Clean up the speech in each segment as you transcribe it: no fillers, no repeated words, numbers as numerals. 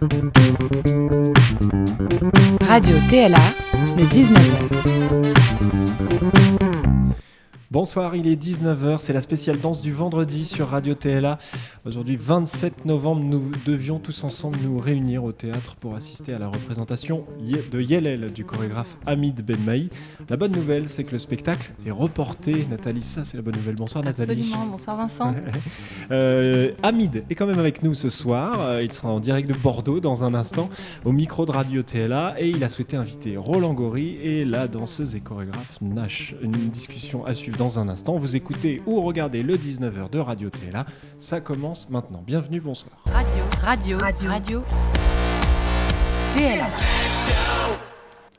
Radio TLA, le 19h. Bonsoir, il est 19h, c'est la spéciale danse du vendredi sur Radio TLA. Aujourd'hui, 27 novembre, nous devions tous ensemble nous réunir au théâtre pour assister à la représentation de Yelel du chorégraphe Hamid Benmaï. La bonne nouvelle, c'est que le spectacle est reporté. Nathalie, ça c'est la bonne nouvelle. Bonsoir Nathalie. Absolument, bonsoir Vincent. Hamid est quand même avec nous ce soir. Il sera en direct de Bordeaux dans un instant au micro de Radio TLA et il a souhaité inviter Roland Gori et la danseuse et chorégraphe Nash. Une discussion à suivre dans un instant. Vous écoutez ou regardez le 19h de Radio TLA. Ça commence maintenant. Bienvenue, bonsoir. Radio TLA.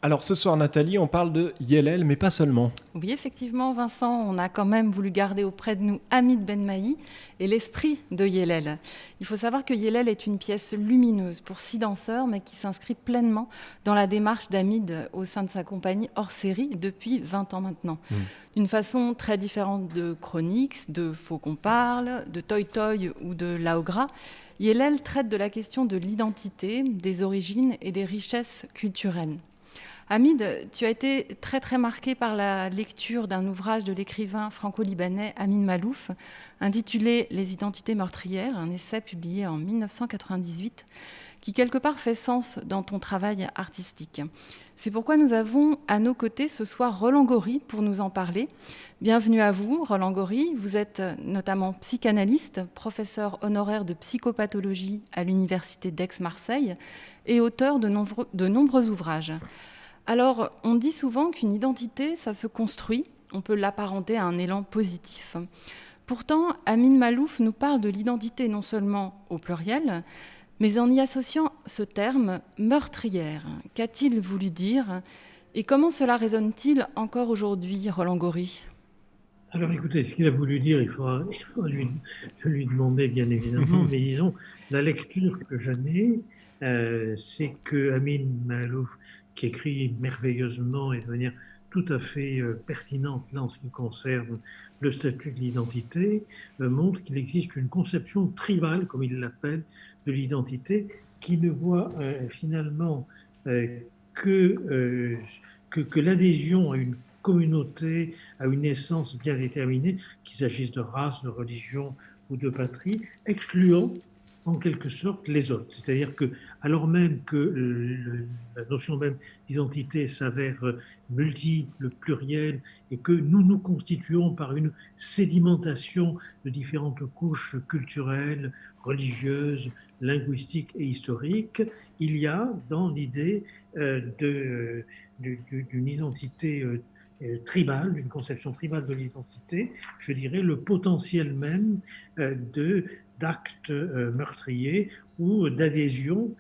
Alors ce soir Nathalie, on parle de Yelel, mais pas seulement. Oui, effectivement Vincent, on a quand même voulu garder auprès de nous Hamid Benmaï et l'esprit de Yelel. Il faut savoir que Yelel est une pièce lumineuse pour 6 danseurs, mais qui s'inscrit pleinement dans la démarche d'Hamid au sein de sa compagnie hors série depuis 20 ans maintenant. D'une façon très différente de Chronix, de Faut qu'on parle, de Toy Toy ou de Laogra, Yelel traite de la question de l'identité, des origines et des richesses culturelles. Hamid, tu as été très très marqué par la lecture d'un ouvrage de l'écrivain franco-libanais Amin Maalouf, intitulé « Les identités meurtrières », un essai publié en 1998, qui quelque part fait sens dans ton travail artistique. C'est pourquoi nous avons à nos côtés ce soir Roland Gori pour nous en parler. Bienvenue à vous, Roland Gori. Vous êtes notamment psychanalyste, professeur honoraire de psychopathologie à l'Université d'Aix-Marseille et auteur de nombreux ouvrages. Alors, on dit souvent qu'une identité, ça se construit. On peut l'apparenter à un élan positif. Pourtant, Amin Maalouf nous parle de l'identité non seulement au pluriel, mais en y associant ce terme meurtrière. Qu'a-t-il voulu dire et comment cela résonne-t-il encore aujourd'hui, Roland Gori ? Alors écoutez, ce qu'il a voulu dire, il faudra lui demander bien évidemment, mais disons, la lecture que j'en ai, c'est que Amin Maalouf, qui écrit merveilleusement et de manière tout à fait pertinente là, en ce qui concerne le statut de l'identité, montre qu'il existe une conception tribale, comme il l'appelle, de l'identité, qui ne voit finalement que l'adhésion à une communauté, à une essence bien déterminée, qu'il s'agisse de race, de religion ou de patrie, excluant en quelque sorte les autres. C'est-à-dire que, alors même que la notion même d'identité s'avère multiple, plurielle, et que nous nous constituons par une sédimentation de différentes couches culturelles, religieuses, linguistiques et historiques, il y a dans l'idée d'une identité tribale, d'une conception tribale de l'identité, je dirais le potentiel même d'actes meurtriers ou d'adhésion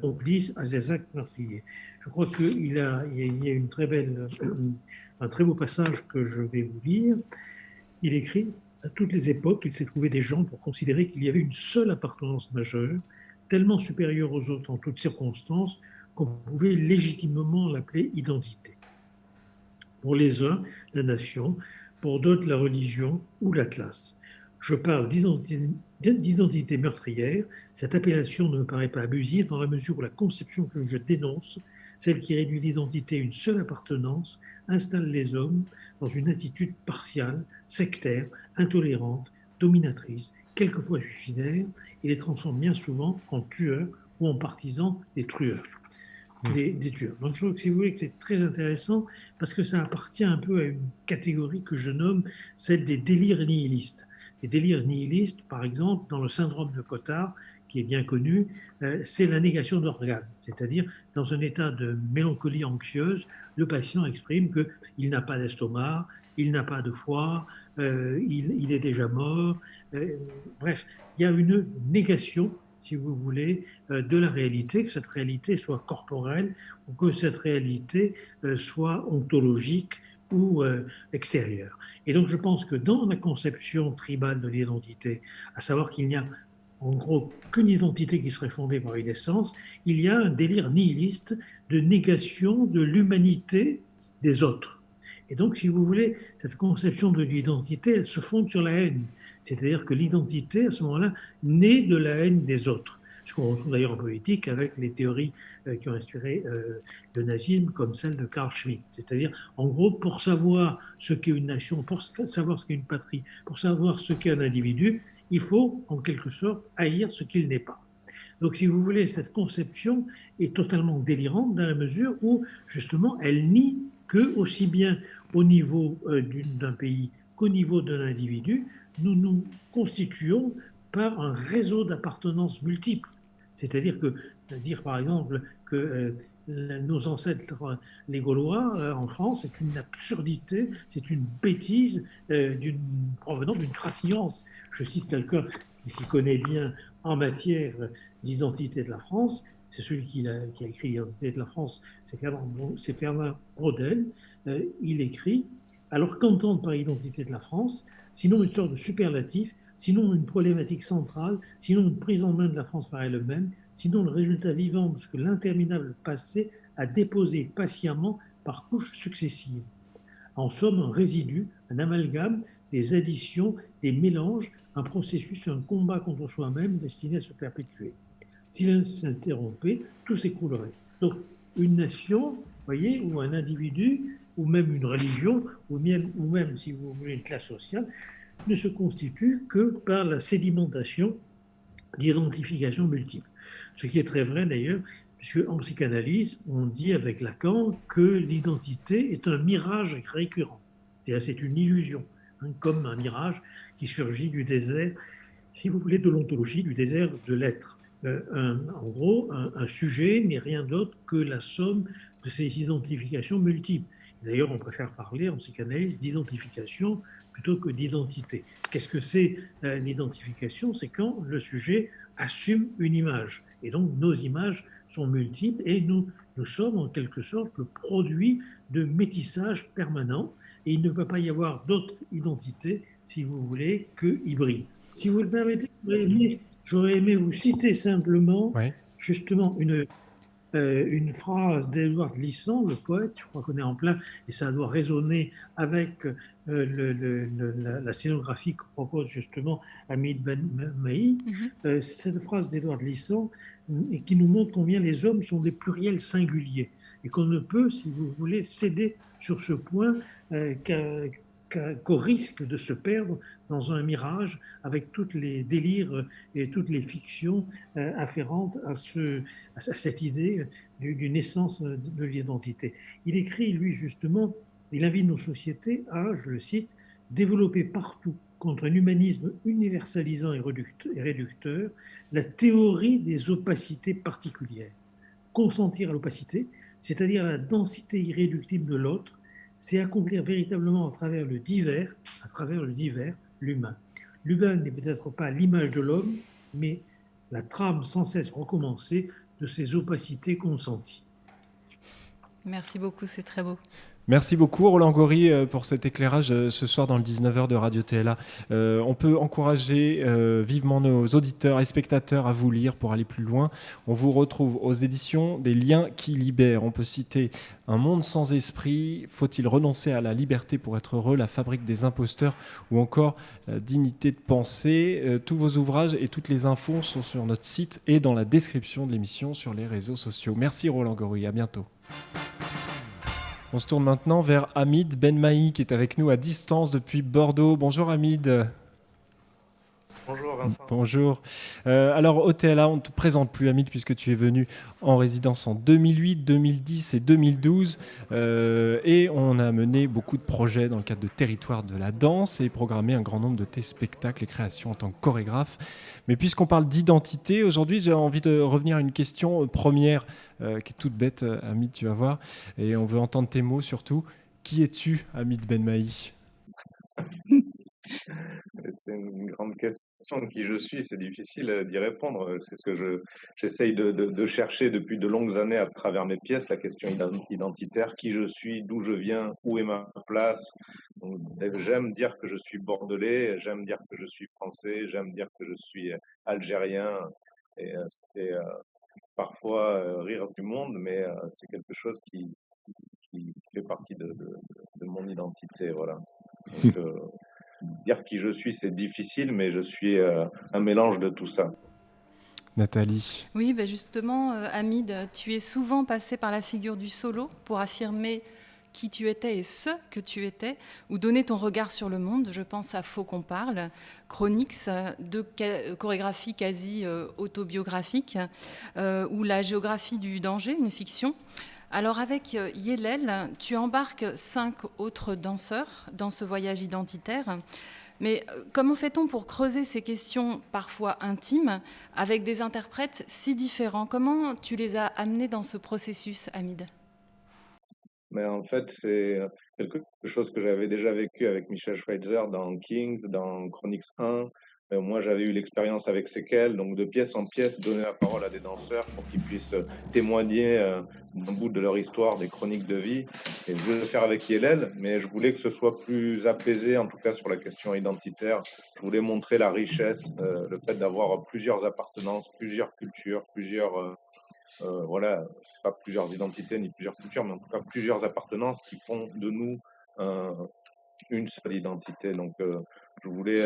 complice à ces actes meurtriers. Je crois qu'il y a un très beau passage que je vais vous lire. Il écrit « À toutes les époques, il s'est trouvé des gens pour considérer qu'il y avait une seule appartenance majeure, tellement supérieure aux autres en toutes circonstances, qu'on pouvait légitimement l'appeler identité. Pour les uns, la nation, pour d'autres, la religion ou la classe. Je parle d'identité meurtrière. Cette appellation ne me paraît pas abusive dans la mesure où la conception que je dénonce, celle qui réduit l'identité à une seule appartenance, installe les hommes dans une attitude partiale, sectaire, intolérante, dominatrice, quelquefois suicidaire, et les transforme bien souvent en tueurs ou en partisans des trueurs. Des tueurs. Donc je trouve que si vous voulez que c'est très intéressant parce que ça appartient un peu à une catégorie que je nomme celle des délires nihilistes. Les délires nihilistes, par exemple, dans le syndrome de Cotard, qui est bien connu, c'est la négation d'organes. C'est-à-dire, dans un état de mélancolie anxieuse, le patient exprime qu'il n'a pas d'estomac, il n'a pas de foie, il est déjà mort. Bref, il y a une négation, si vous voulez, de la réalité, que cette réalité soit corporelle ou que cette réalité soit ontologique ou extérieure. Et donc je pense que dans la conception tribale de l'identité, à savoir qu'il n'y a en gros qu'une identité qui serait fondée par une essence, il y a un délire nihiliste de négation de l'humanité des autres. Et donc, si vous voulez, cette conception de l'identité, elle se fonde sur la haine. C'est-à-dire que l'identité, à ce moment-là, naît de la haine des autres. ce qu'on retrouve d'ailleurs en politique avec les théories qui ont inspiré le nazisme, comme celle de Carl Schmitt. C'est-à-dire, en gros, pour savoir ce qu'est une nation, pour savoir ce qu'est une patrie, pour savoir ce qu'est un individu, il faut, en quelque sorte, haïr ce qu'il n'est pas. Donc, si vous voulez, cette conception est totalement délirante dans la mesure où, justement, elle nie que, aussi bien au niveau d'un pays qu'au niveau d'un individu, nous nous constituons par un réseau d'appartenance multiples. C'est-à-dire que, dire par exemple que nos ancêtres, les Gaulois, en France, c'est une absurdité, c'est une bêtise provenant d'une crasillance. Je cite quelqu'un qui s'y connaît bien en matière d'identité de la France, c'est celui qui a écrit l'identité de la France, c'est Fernand Braudel. Il écrit « Alors qu'entendre par identité de la France, sinon une sorte de superlatif, sinon une problématique centrale, sinon une prise en main de la France par elle-même, sinon le résultat vivant de ce que l'interminable passé a déposé patiemment par couches successives. En somme, un résidu, un amalgame, des additions, des mélanges, un processus, un combat contre soi-même destiné à se perpétuer. Si l'un s'interrompait, tout s'écroulerait. Donc, une nation, voyez, ou un individu, ou même une religion, ou même, si vous voulez, une classe sociale, ne se constitue que par la sédimentation d'identifications multiples. Ce qui est très vrai d'ailleurs, puisque en psychanalyse, on dit avec Lacan que l'identité est un mirage récurrent. C'est-à-dire c'est une illusion, comme un mirage qui surgit du désert, si vous voulez, de l'ontologie, du désert de l'être. En gros, un sujet n'est rien d'autre que la somme de ces identifications multiples. D'ailleurs, on préfère parler en psychanalyse d'identification plutôt que d'identité. Qu'est-ce que c'est l'identification? C'est quand le sujet assume une image. Et donc, nos images sont multiples et nous sommes en quelque sorte le produit de métissage permanent. Et il ne peut pas y avoir d'autre identité, si vous voulez, que hybride. Si vous le permettez, j'aurais aimé vous citer simplement, justement, une phrase d'Édouard Glissant, le poète, je crois qu'on est en plein, et ça doit résonner avec la scénographie que propose justement Hamid Benmaï. Cette phrase d'Édouard Glissant et qui nous montre combien les hommes sont des pluriels singuliers et qu'on ne peut, si vous voulez, céder sur ce point qu'au risque de se perdre dans un mirage avec tous les délires et toutes les fictions afférentes à cette idée d'une essence de l'identité. Il écrit, lui, justement, il invite nos sociétés à, je le cite, développer partout, contre un humanisme universalisant et réducteur, la théorie des opacités particulières. Consentir à l'opacité, c'est-à-dire à la densité irréductible de l'autre, c'est accomplir véritablement à travers le divers, l'humain. L'humain n'est peut-être pas l'image de l'homme, mais la trame sans cesse recommencée de ces opacités consenties. Merci beaucoup, c'est très beau. Merci beaucoup Roland Gori pour cet éclairage ce soir dans le 19h de Radio TLA. On peut encourager vivement nos auditeurs et spectateurs à vous lire pour aller plus loin. On vous retrouve aux éditions des Liens qui libèrent. On peut citer Un monde sans esprit, Faut-il renoncer à la liberté pour être heureux, La fabrique des imposteurs ou encore La dignité de penser. Tous vos ouvrages et toutes les infos sont sur notre site et dans la description de l'émission sur les réseaux sociaux. Merci Roland Gori, à bientôt. On se tourne maintenant vers Hamid Benmaï qui est avec nous à distance depuis Bordeaux. Bonjour Hamid. Bonjour Vincent. Bonjour. Alors au TLA, on ne te présente plus Hamid puisque tu es venu en résidence en 2008, 2010 et 2012 et on a mené beaucoup de projets dans le cadre de Territoire de la danse et programmé un grand nombre de tes spectacles et créations en tant que chorégraphe. Mais puisqu'on parle d'identité, aujourd'hui j'ai envie de revenir à une question première qui est toute bête Hamid, tu vas voir, et on veut entendre tes mots surtout. Qui es-tu Hamid Benmaï ? C'est une grande question. Qui je suis, c'est difficile d'y répondre. C'est ce que j'essaye de chercher depuis de longues années à travers mes pièces, la question identitaire. Qui je suis, d'où je viens, où est ma place. Donc, j'aime dire que je suis bordelais, j'aime dire que je suis français, j'aime dire que je suis algérien. Et c'est parfois rire du monde, mais c'est quelque chose qui fait partie de mon identité. Voilà. Donc, dire qui je suis, c'est difficile, mais je suis un mélange de tout ça. Nathalie. Oui, justement, Hamid, tu es souvent passé par la figure du solo pour affirmer qui tu étais et ce que tu étais, ou donner ton regard sur le monde. Je pense à Faut qu'on parle, Chronix, deux chorégraphies quasi autobiographiques, ou La géographie du danger, une fiction. Alors avec Yelel, tu embarques 5 autres danseurs dans ce voyage identitaire. Mais comment fait-on pour creuser ces questions parfois intimes avec des interprètes si différents? Comment tu les as amenés dans ce processus, Hamid? Mais en fait, c'est quelque chose que j'avais déjà vécu avec Michel Schweitzer dans Kings, dans Chronix 1. Moi, j'avais eu l'expérience avec Sequel, donc de pièce en pièce, donner la parole à des danseurs pour qu'ils puissent témoigner d'un bout de leur histoire, des chroniques de vie. Et je voulais le faire avec Yelel, mais je voulais que ce soit plus apaisé, en tout cas sur la question identitaire. Je voulais montrer la richesse, le fait d'avoir plusieurs appartenances, plusieurs cultures, voilà, c'est pas plusieurs identités ni plusieurs cultures, mais en tout cas plusieurs appartenances qui font de nous une seule identité. Donc, je voulais,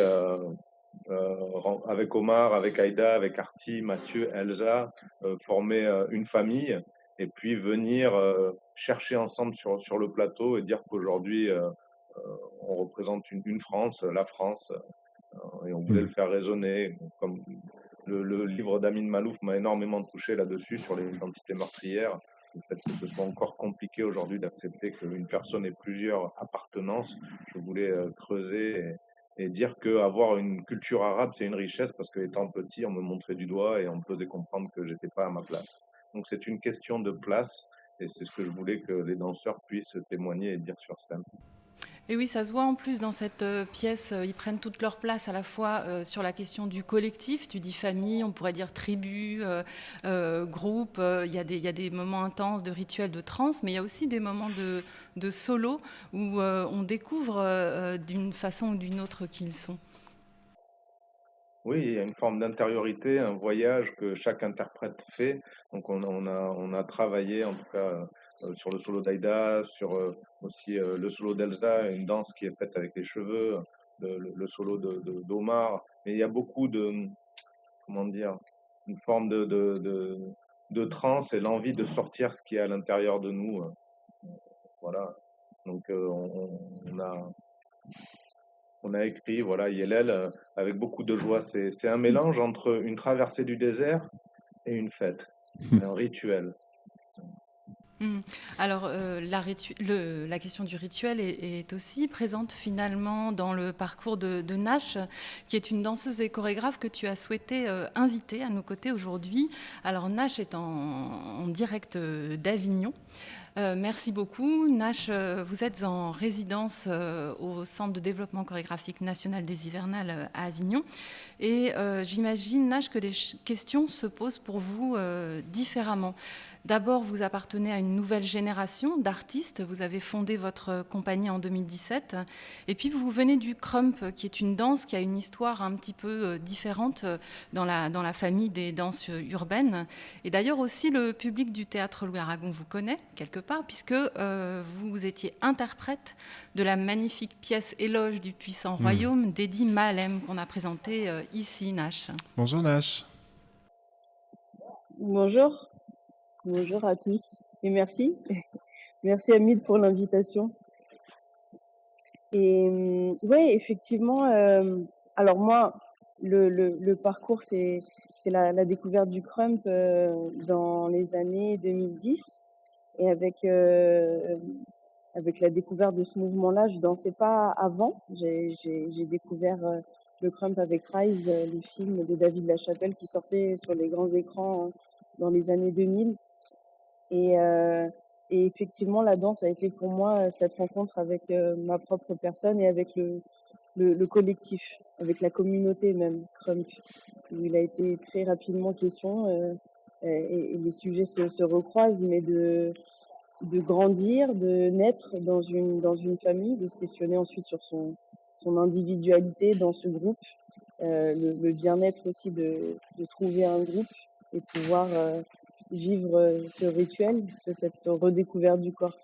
avec Omar, avec Aïda, avec Arti, Mathieu, Elsa, former une famille et puis venir chercher ensemble sur le plateau et dire qu'aujourd'hui, on représente une France, la France, et on voulait le faire résonner. Comme le livre d'Amin Malouf m'a énormément touché là-dessus, sur les identités meurtrières. Le fait que ce soit encore compliqué aujourd'hui d'accepter qu'une personne ait plusieurs appartenances. Je voulais creuser et dire qu'avoir une culture arabe, c'est une richesse, parce qu'étant petit, on me montrait du doigt et on me faisait comprendre que j'étais pas à ma place. Donc c'est une question de place, et c'est ce que je voulais que les danseurs puissent témoigner et dire sur scène. Et oui, ça se voit en plus dans cette pièce, ils prennent toute leur place à la fois sur la question du collectif, tu dis famille, on pourrait dire tribu, groupe, il y a des moments intenses de rituels de trance, mais il y a aussi des moments de solo où on découvre d'une façon ou d'une autre qui ils sont. Oui, il y a une forme d'intériorité, un voyage que chaque interprète fait. Donc on a travaillé en tout cas sur le solo d'Aïda, sur aussi le solo d'Elsa, une danse qui est faite avec les cheveux, le solo d'Omar. Mais il y a beaucoup de, comment dire, une forme de transe et l'envie de sortir ce qui est à l'intérieur de nous. Voilà. Donc on a écrit, voilà, Yelel, avec beaucoup de joie. C'est un mélange entre une traversée du désert et une fête, un rituel. Alors, la question du rituel est aussi présente finalement dans le parcours de Nash, qui est une danseuse et chorégraphe que tu as souhaité inviter à nos côtés aujourd'hui. Alors, Nash est en direct d'Avignon. Merci beaucoup. Nash, vous êtes en résidence au Centre de développement chorégraphique national des Hivernales à Avignon. Et j'imagine, Nash, que les questions se posent pour vous différemment. D'abord, vous appartenez à une nouvelle génération d'artistes. Vous avez fondé votre compagnie en 2017. Et puis, vous venez du Krump, qui est une danse qui a une histoire un petit peu différente dans la famille des danses urbaines. Et d'ailleurs, aussi, le public du Théâtre Louis Aragon vous connaît, quelque part, puisque vous étiez interprète de la magnifique pièce Éloge du puissant royaume d'Eddie Mahalem, qu'on a présentée ici, Nash. Bonjour Nash. Bonjour. Bonjour à tous et merci. Merci Hamid pour l'invitation. Et oui, effectivement, alors moi, le parcours, c'est la découverte du Krump dans les années 2010. Et avec la découverte de ce mouvement-là, je dansais pas avant. J'ai découvert le Krump avec Rise, le film de David Lachapelle qui sortait sur les grands écrans dans les années 2000. Et effectivement, la danse a été pour moi cette rencontre avec ma propre personne et avec le collectif, avec la communauté même, Krump, où il a été très rapidement question, et les sujets se recroisent, mais de grandir, de naître dans une famille, de se questionner ensuite sur son individualité dans ce groupe, le bien-être aussi de trouver un groupe et pouvoir vivre ce rituel, cette redécouverte du corps.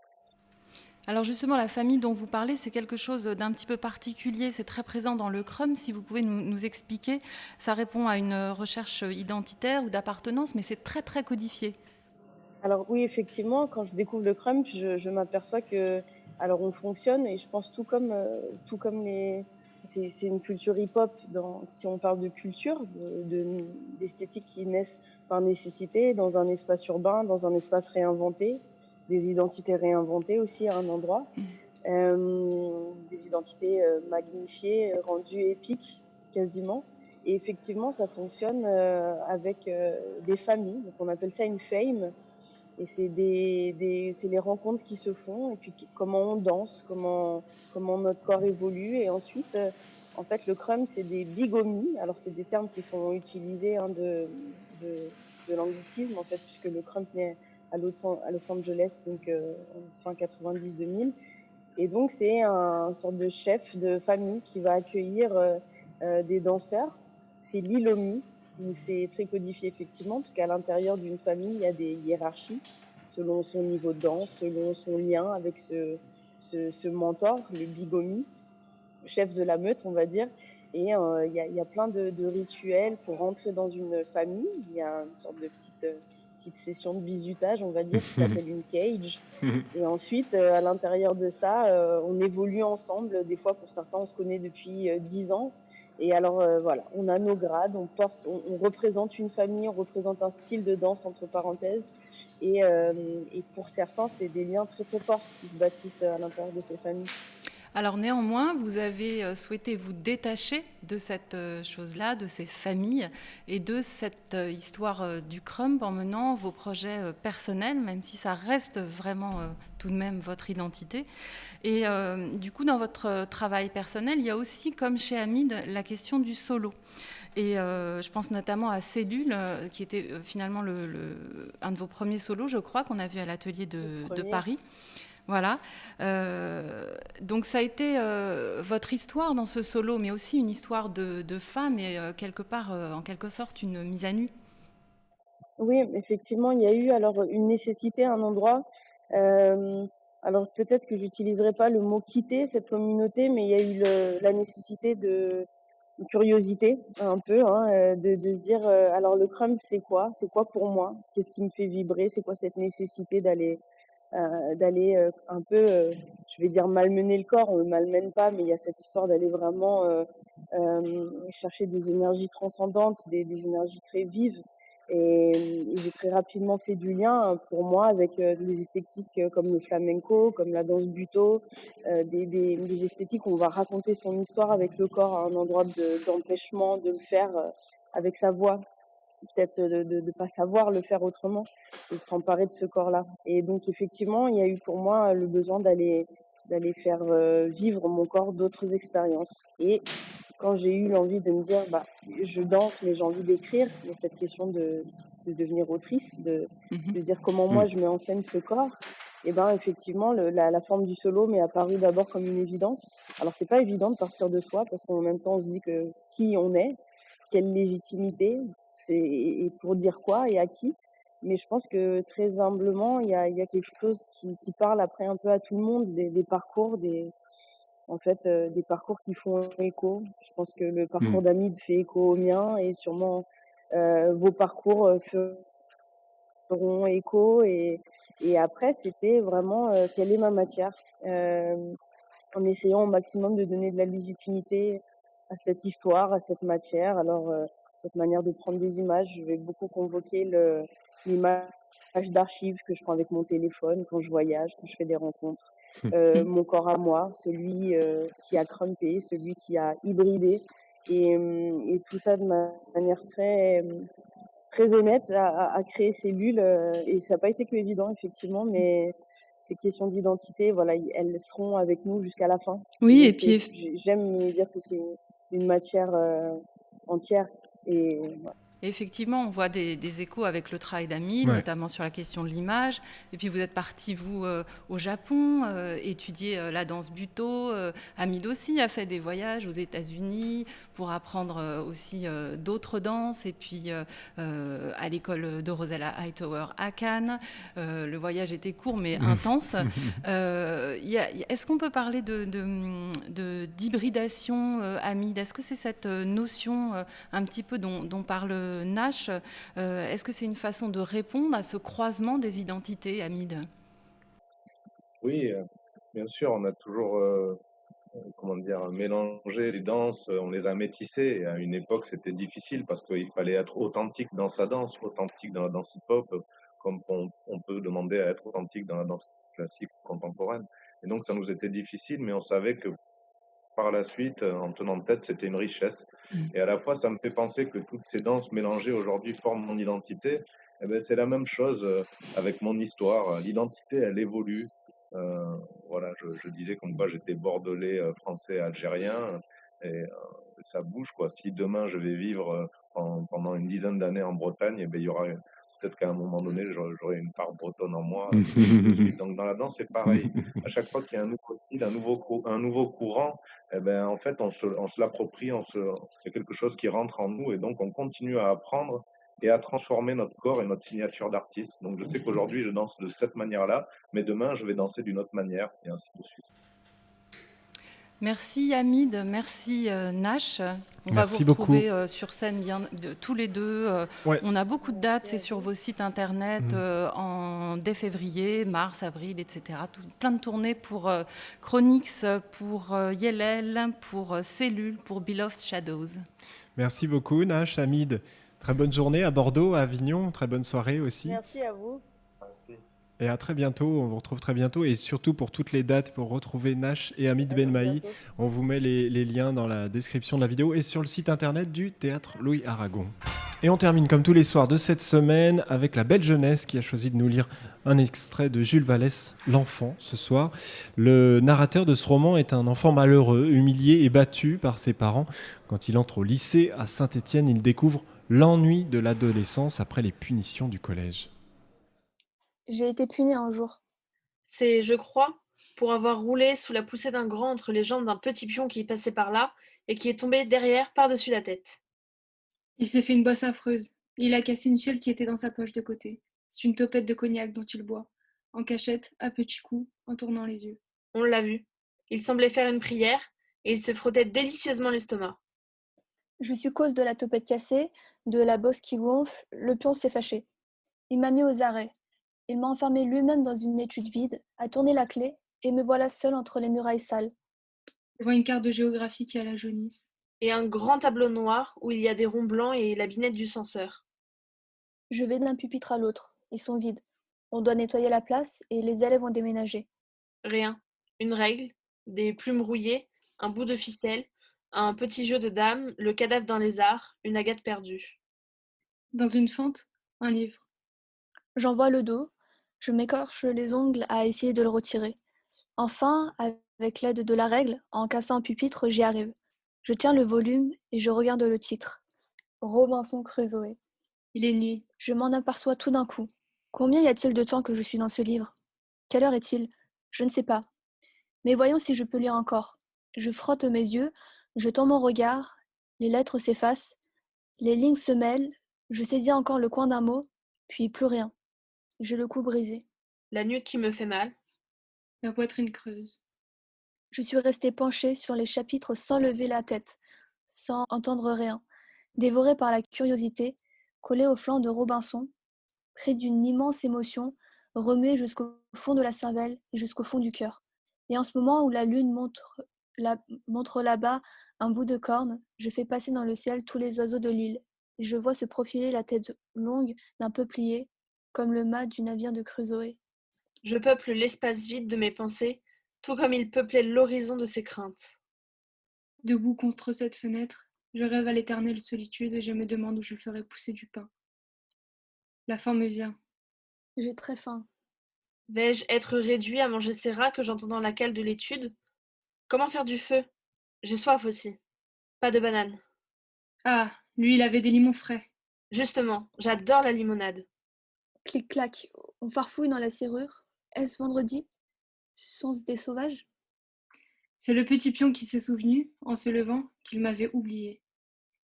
Alors justement, la famille dont vous parlez, c'est quelque chose d'un petit peu particulier, c'est très présent dans le Crumb. Si vous pouvez nous expliquer, ça répond à une recherche identitaire ou d'appartenance, mais c'est très très codifié. Alors oui, effectivement, quand je découvre le Crump, je m'aperçois que, alors on fonctionne et je pense tout comme c'est une culture hip-hop. Si on parle de culture, d'esthétique qui naissent par nécessité, dans un espace urbain, dans un espace réinventé, des identités réinventées aussi à un endroit, des identités magnifiées, rendues épiques quasiment. Et effectivement, ça fonctionne avec des familles. Donc on appelle ça une fame. Et c'est les rencontres qui se font et puis comment on danse, comment notre corps évolue. Et ensuite, en fait, le crumb, c'est des bigomies. Alors, c'est des termes qui sont utilisés de l'anglicisme, en fait, puisque le crumb naît à Los Angeles, donc en fin 90-2000. Et donc, c'est un sorte de chef de famille qui va accueillir des danseurs. C'est l'ilomi. Donc, c'est très codifié, effectivement, puisqu'à l'intérieur d'une famille, il y a des hiérarchies selon son niveau de danse, selon son lien avec ce mentor, le bigomi, chef de la meute, on va dire. Et il y a plein de rituels pour rentrer dans une famille. Il y a une sorte de petite session de bizutage, on va dire, qui s'appelle une cage. Et ensuite, à l'intérieur de ça, on évolue ensemble. Des fois, pour certains, on se connaît depuis 10 ans. Et alors, voilà, on a nos grades, on représente une famille, on représente un style de danse, entre parenthèses. Et pour certains, c'est des liens très, très forts qui se bâtissent à l'intérieur de ces familles. Alors néanmoins, vous avez souhaité vous détacher de cette chose-là, de ces familles et de cette histoire du crumb en menant vos projets personnels, même si ça reste vraiment tout de même votre identité. Et du coup, dans votre travail personnel, il y a aussi, comme chez Hamid, la question du solo. Et je pense notamment à Cellule, qui était finalement un de vos premiers solos, je crois, qu'on a vu à l'atelier de Paris. Voilà. Donc ça a été votre histoire dans ce solo, mais aussi une histoire de femme et quelque part, en quelque sorte, une mise à nu. Oui, effectivement, il y a eu alors une nécessité à un endroit. Alors peut-être que j'utiliserai pas le mot quitter cette communauté, mais il y a eu la nécessité de une curiosité un peu, hein, de se dire alors le crump c'est quoi? C'est quoi pour moi? Qu'est-ce qui me fait vibrer? C'est quoi cette nécessité d'aller un peu, je vais dire malmener le corps, on le malmène pas, mais il y a cette histoire d'aller vraiment chercher des énergies transcendantes, des énergies très vives. Et j'ai très rapidement fait du lien pour moi avec des esthétiques comme le flamenco, comme la danse buto, des esthétiques où on va raconter son histoire avec le corps à un endroit d'empêchement de le faire avec sa voix, peut-être de pas savoir le faire autrement et de s'emparer de ce corps-là. Et donc effectivement, il y a eu pour moi le besoin d'aller faire vivre mon corps d'autres expériences. Et quand j'ai eu l'envie de me dire, bah, je danse, mais j'ai envie d'écrire, il y a cette question de devenir autrice, de dire comment moi je mets en scène ce corps. Et ben effectivement, la forme du solo m'est apparue d'abord comme une évidence. Alors c'est pas évident de partir de soi parce qu'en même temps on se dit que qui on est, quelle légitimité, et pour dire quoi et à qui. Mais je pense que très humblement, il y a quelque chose qui parle après un peu à tout le monde, des parcours, en fait, des parcours qui font écho. Je pense que le parcours d'Hamid fait écho au mien et sûrement vos parcours feront écho. Et après, c'était vraiment quelle est ma matière, en essayant au maximum de donner de la légitimité à cette histoire, à cette matière. Alors, cette manière de prendre des images, je vais beaucoup convoquer l'image d'archives que je prends avec mon téléphone quand je voyage, quand je fais des rencontres. Mon corps à moi, celui qui a crumpé, celui qui a hybridé. Et tout ça de manière très honnête à créer Cellule. Et ça n'a pas été que évident, effectivement, mais ces questions d'identité, voilà, elles seront avec nous jusqu'à la fin. Oui, et Donc puis j'aime me dire que c'est une matière entière. Et voilà. Et effectivement, on voit des échos avec le travail d'Hamid, Ouais. notamment sur la question de l'image. Et puis vous êtes parti, vous, au Japon, étudier la danse Buto. Hamid aussi a fait des voyages aux États-Unis pour apprendre aussi d'autres danses. Et puis à l'école de Rosella Hightower à Cannes. Le voyage était court mais intense. Est-ce qu'on peut parler d'hybridation, Hamid? Est-ce que c'est cette notion un petit peu dont parle Nash, est-ce que c'est une façon de répondre à ce croisement des identités, Hamid? Oui, bien sûr, on a toujours, comment dire, mélangé les danses, on les a métissées. Et à une époque, c'était difficile parce qu'il fallait être authentique dans sa danse, authentique dans la danse hip-hop, comme on peut demander à être authentique dans la danse classique contemporaine. Et donc, ça nous était difficile, mais on savait que par la suite, en tenant tête, c'était une richesse. Et à la fois, ça me fait penser que toutes ces danses mélangées aujourd'hui forment mon identité. Eh ben, c'est la même chose avec mon histoire. L'identité, elle évolue. Voilà, je disais comme quoi j'étais bordelais, français, algérien, et ça bouge, quoi. Si demain je vais vivre pendant une dizaine d'années en Bretagne, eh ben, il y aura peut-être qu'à un moment donné, j'aurai une part bretonne en moi. De suite. Donc dans la danse, c'est pareil. À chaque fois qu'il y a un nouveau style, un nouveau courant, eh ben, en fait, on se l'approprie, c'est quelque chose qui rentre en nous, et donc on continue à apprendre et à transformer notre corps et notre signature d'artiste. Donc je sais qu'aujourd'hui, je danse de cette manière-là, mais demain, je vais danser d'une autre manière, et ainsi de suite. Merci Hamid, merci Nash. On va vous Merci beaucoup. retrouver sur scène tous les deux. Ouais. On a beaucoup de dates, c'est sur vos sites internet dès février, mars, avril, etc. Plein de tournées pour Chronix, pour Yellel, pour Cellule, pour Beloved Shadows. Merci beaucoup, Nash, Hamid. Très bonne journée à Bordeaux, à Avignon. Très bonne soirée aussi. Merci à vous. Et à très bientôt. On vous retrouve très bientôt. Et surtout pour toutes les dates, pour retrouver Nash et Hamid Benmaï, on vous met les liens dans la description de la vidéo et sur le site internet du Théâtre Louis Aragon. Et on termine comme tous les soirs de cette semaine avec la belle jeunesse qui a choisi de nous lire un extrait de Jules Vallès, L'Enfant, ce soir. Le narrateur de ce roman est un enfant malheureux, humilié et battu par ses parents. Quand il entre au lycée à Saint-Étienne, il découvre l'ennui de l'adolescence après les punitions du collège. J'ai été punie un jour. C'est, je crois, pour avoir roulé sous la poussée d'un grand entre les jambes d'un petit pion qui passait par là et qui est tombé derrière par-dessus la tête. Il s'est fait une bosse affreuse. Il a cassé une fiole qui était dans sa poche de côté. C'est une topette de cognac dont il boit, en cachette, à petits coups, en tournant les yeux. On l'a vu. Il semblait faire une prière et il se frottait délicieusement l'estomac. Je suis cause de la topette cassée, de la bosse qui gonfle, le pion s'est fâché. Il m'a mis aux arrêts. Il m'a enfermé lui-même dans une étude vide, a tourné la clé, et me voilà seule entre les murailles sales. Devant une carte de géographie qui a la jaunisse. Et un grand tableau noir où il y a des ronds blancs et la binette du censeur. Je vais d'un pupitre à l'autre. Ils sont vides. On doit nettoyer la place et les élèves ont déménagé. Rien. Une règle, des plumes rouillées, un bout de ficelle, un petit jeu de dames, le cadavre d'un lézard, une agate perdue. Dans une fente, un livre. J'en vois le dos. Je m'écorche les ongles à essayer de le retirer. Enfin, avec l'aide de la règle, en cassant un pupitre, j'y arrive. Je tiens le volume et je regarde le titre. Robinson Crusoe. Il est nuit. Je m'en aperçois tout d'un coup. Combien y a-t-il de temps que je suis dans ce livre? Quelle heure est-il? Je ne sais pas. Mais voyons si je peux lire encore. Je frotte mes yeux, je tends mon regard, les lettres s'effacent, les lignes se mêlent, je saisis encore le coin d'un mot, puis plus rien. J'ai le cou brisé. La nuque qui me fait mal. La poitrine creuse. Je suis restée penchée sur les chapitres sans lever la tête, sans entendre rien, dévorée par la curiosité, collée au flanc de Robinson, pris d'une immense émotion, remuée jusqu'au fond de la cervelle et jusqu'au fond du cœur. Et en ce moment où la lune montre là-bas un bout de corne, je fais passer dans le ciel tous les oiseaux de l'île, et je vois se profiler la tête longue d'un peuplier, comme le mât du navire de Crusoe. Je peuple l'espace vide de mes pensées, tout comme il peuplait l'horizon de ses craintes. Debout contre cette fenêtre, je rêve à l'éternelle solitude et je me demande où je ferai pousser du pain. La faim me vient. J'ai très faim. Vais-je être réduit à manger ces rats que j'entends dans la cale de l'étude? Comment faire du feu? J'ai soif aussi. Pas de banane. Ah, lui, il avait des limons frais. Justement, j'adore la limonade. Clic-clac, on farfouille dans la serrure. Est-ce vendredi? Sont-ce des sauvages? C'est le petit pion qui s'est souvenu, en se levant, qu'il m'avait oublié,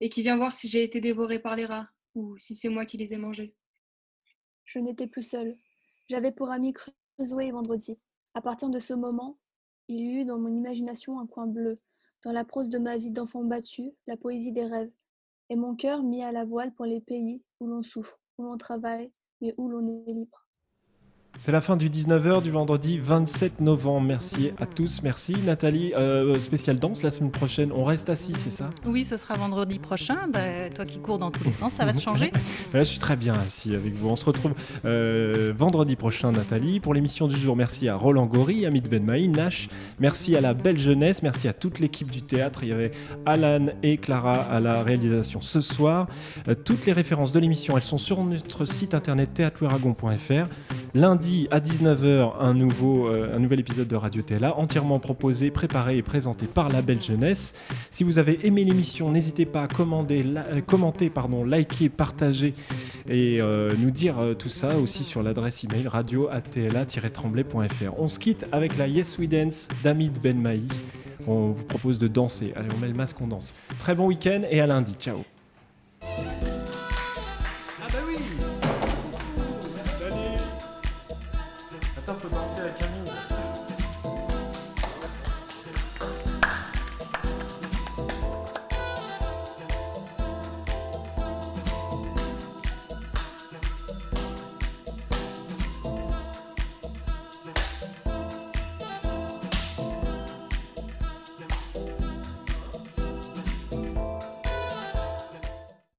et qui vient voir si j'ai été dévoré par les rats, ou si c'est moi qui les ai mangés. Je n'étais plus seule. J'avais pour ami Crusoe et vendredi. À partir de ce moment, il y eut dans mon imagination un coin bleu, dans la prose de ma vie d'enfant battu, la poésie des rêves, et mon cœur mis à la voile pour les pays où l'on souffre, où l'on travaille, mais où l'on est libre. C'est la fin du 19h du vendredi 27 novembre. Merci à tous. Merci Nathalie. Spécial danse la semaine prochaine. On reste assis, c'est ça? Oui, ce sera vendredi prochain. Toi qui cours dans tous les sens, ça va te changer. Là, je suis très bien assis avec vous. On se retrouve vendredi prochain, Nathalie. Pour l'émission du jour, merci à Roland Gori, Hamid Benmaï, Nash. Merci à la Belle Jeunesse. Merci à toute l'équipe du théâtre. Il y avait Alan et Clara à la réalisation ce soir. Toutes les références de l'émission, elles sont sur notre site internet théâtrearagon.fr. Lundi à 19h, un nouvel épisode de Radio TLA, entièrement proposé, préparé et présenté par la Belle Jeunesse. Si vous avez aimé l'émission, n'hésitez pas à commenter, liker, partager et nous dire tout ça aussi sur l'adresse email radio@tla-tremblay.fr. On se quitte avec la Yes We Dance d'Hamid Benmaï. On vous propose de danser. Allez, on met le masque, on danse. Très bon week-end et à lundi. Ciao.